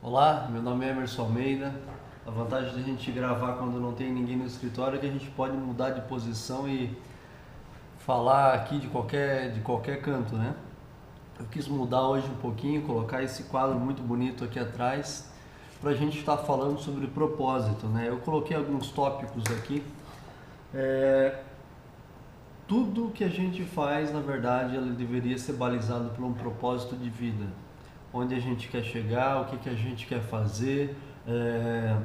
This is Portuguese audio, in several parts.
Olá, meu nome é Emerson Almeida. A vantagem de a gente gravar quando não tem ninguém no escritório é que a gente pode mudar de posição e falar aqui de qualquer canto, né? Eu quis mudar hoje um pouquinho, colocar esse quadro muito bonito aqui atrás para a gente estar falando sobre propósito, né? Eu coloquei alguns tópicos aqui. Tudo que a gente faz, na verdade, ele deveria ser balizado por um propósito de vida. Onde a gente quer chegar, o que, que a gente quer fazer,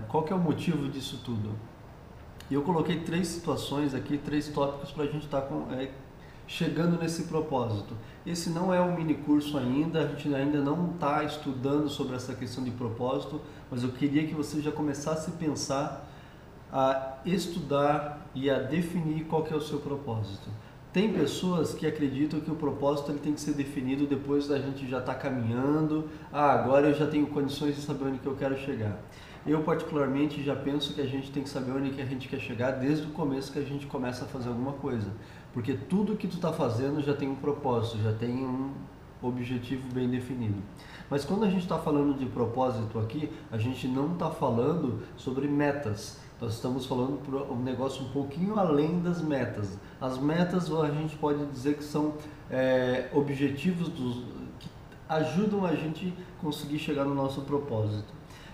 qual que é o motivo disso tudo. E eu coloquei três situações aqui, três tópicos para a gente estar chegando nesse propósito. Esse não é um mini curso ainda, a gente ainda não está estudando sobre essa questão de propósito, mas eu queria que você já começasse a pensar, a estudar e a definir qual que é o seu propósito. Tem pessoas que acreditam que o propósito ele tem que ser definido depois da gente já estar caminhando. Agora eu já tenho condições de saber onde que eu quero chegar. Eu particularmente já penso que a gente tem que saber onde que a gente quer chegar desde o começo que a gente começa a fazer alguma coisa. Porque tudo que tu está fazendo já tem um propósito, já tem um objetivo bem definido. Mas quando a gente está falando de propósito aqui, a gente não está falando sobre metas. Nós estamos falando por um negócio um pouquinho além das metas. As metas a gente pode dizer que são objetivos que ajudam a gente conseguir chegar no nosso propósito.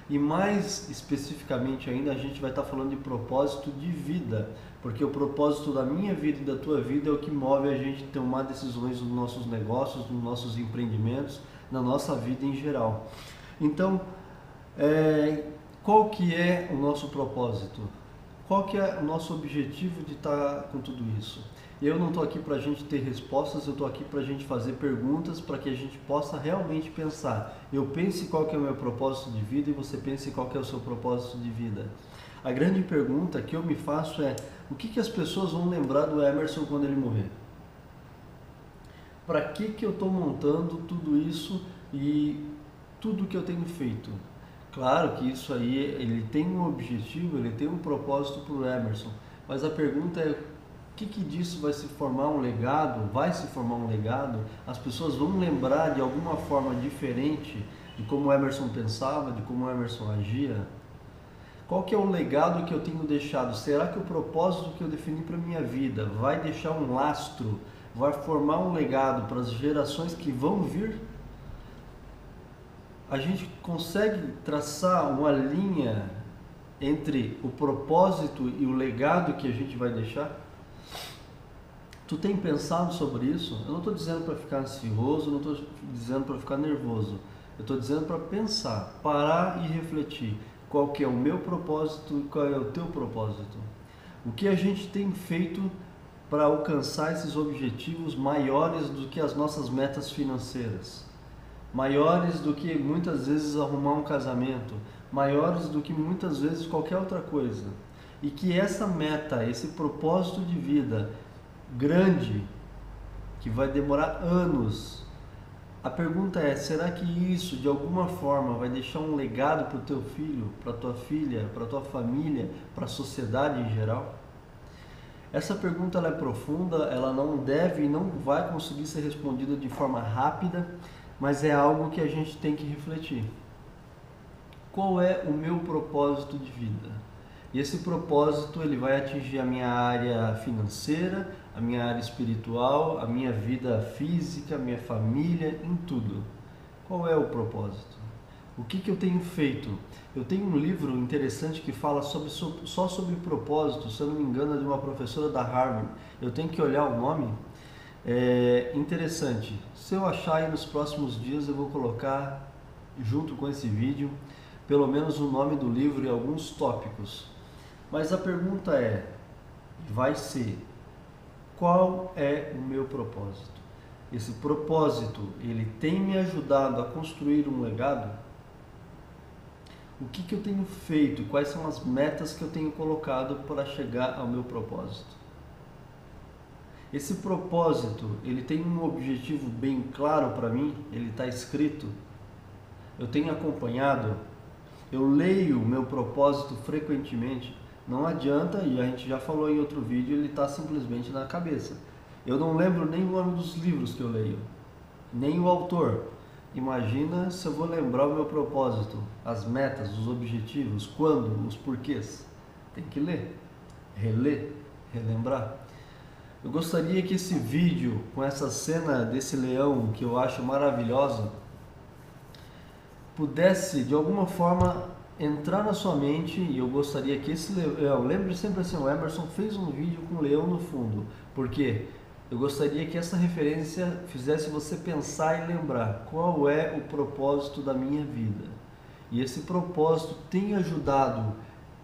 E mais especificamente ainda a gente vai estar falando de propósito de vida, porque o propósito da minha vida e da tua vida é o que move a gente a tomar decisões nos nossos negócios, nos nossos empreendimentos, na nossa vida em geral. Então, qual que é o nosso propósito? Qual que é o nosso objetivo de estar com tudo isso? Eu não estou aqui para a gente ter respostas, eu estou aqui para a gente fazer perguntas para que a gente possa realmente pensar. Eu pense qual que é o meu propósito de vida e você pense qual que é o seu propósito de vida. A grande pergunta que eu me faço é: o que as pessoas vão lembrar do Emerson quando ele morrer? Para que eu estou montando tudo isso e tudo que eu tenho feito? Claro que isso aí ele tem um objetivo, ele tem um propósito para o Emerson, mas a pergunta é: o que disso vai se formar um legado? Vai se formar um legado? As pessoas vão lembrar de alguma forma diferente de como o Emerson pensava, de como o Emerson agia? Qual que é o legado que eu tenho deixado? Será que o propósito que eu defini para a minha vida vai deixar um lastro, vai formar um legado para as gerações que vão vir? A gente consegue traçar uma linha entre o propósito e o legado que a gente vai deixar? Tu tem pensado sobre isso? Eu não estou dizendo para ficar ansioso, não estou dizendo para ficar nervoso. Eu estou dizendo para pensar, parar e refletir. Qual que é o meu propósito e qual é o teu propósito? O que a gente tem feito para alcançar esses objetivos maiores do que as nossas metas financeiras? Maiores do que muitas vezes arrumar um casamento, maiores do que muitas vezes qualquer outra coisa. E que essa meta, esse propósito de vida grande, que vai demorar anos, a pergunta é: será que isso de alguma forma vai deixar um legado para o teu filho, para tua filha, para tua família, para a sociedade em geral? Essa pergunta ela é profunda, ela não deve e não vai conseguir ser respondida de forma rápida, mas é algo que a gente tem que refletir. Qual é o meu propósito de vida? E esse propósito ele vai atingir a minha área financeira, a minha área espiritual, a minha vida física, a minha família, em tudo. Qual é o propósito? O que eu tenho feito? Eu tenho um livro interessante que fala só sobre propósito, se eu não me engano é de uma professora da Harvard. Eu tenho que olhar o nome. É interessante. Se eu achar aí nos próximos dias eu vou colocar junto com esse vídeo pelo menos o nome do livro e alguns tópicos. Mas a pergunta vai ser: qual é o meu propósito? Esse propósito, ele tem me ajudado a construir um legado? O que eu tenho feito? Quais são as metas que eu tenho colocado para chegar ao meu propósito? Esse propósito, ele tem um objetivo bem claro para mim? Ele está escrito? Eu tenho acompanhado? Eu leio o meu propósito frequentemente? Não adianta, e a gente já falou em outro vídeo, ele está simplesmente na cabeça. Eu não lembro nem o nome dos livros que eu leio, nem o autor, Imagina se eu vou lembrar o meu propósito, as metas, os objetivos, quando, os porquês. Tem que ler, reler, relembrar. Eu gostaria que esse vídeo, com essa cena desse leão que eu acho maravilhosa, pudesse de alguma forma entrar na sua mente, e eu gostaria que esse leão, lembre sempre assim, o Emerson fez um vídeo com um leão no fundo, porque eu gostaria que essa referência fizesse você pensar e lembrar qual é o propósito da minha vida. E esse propósito tem ajudado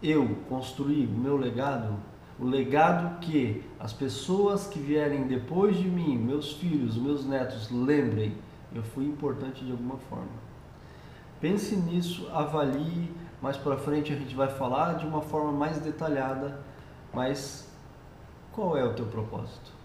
eu construir o meu legado, o legado que as pessoas que vierem depois de mim, meus filhos, meus netos, lembrem, eu fui importante de alguma forma. Pense nisso, avalie, mais para frente a gente vai falar de uma forma mais detalhada, mas qual é o teu propósito?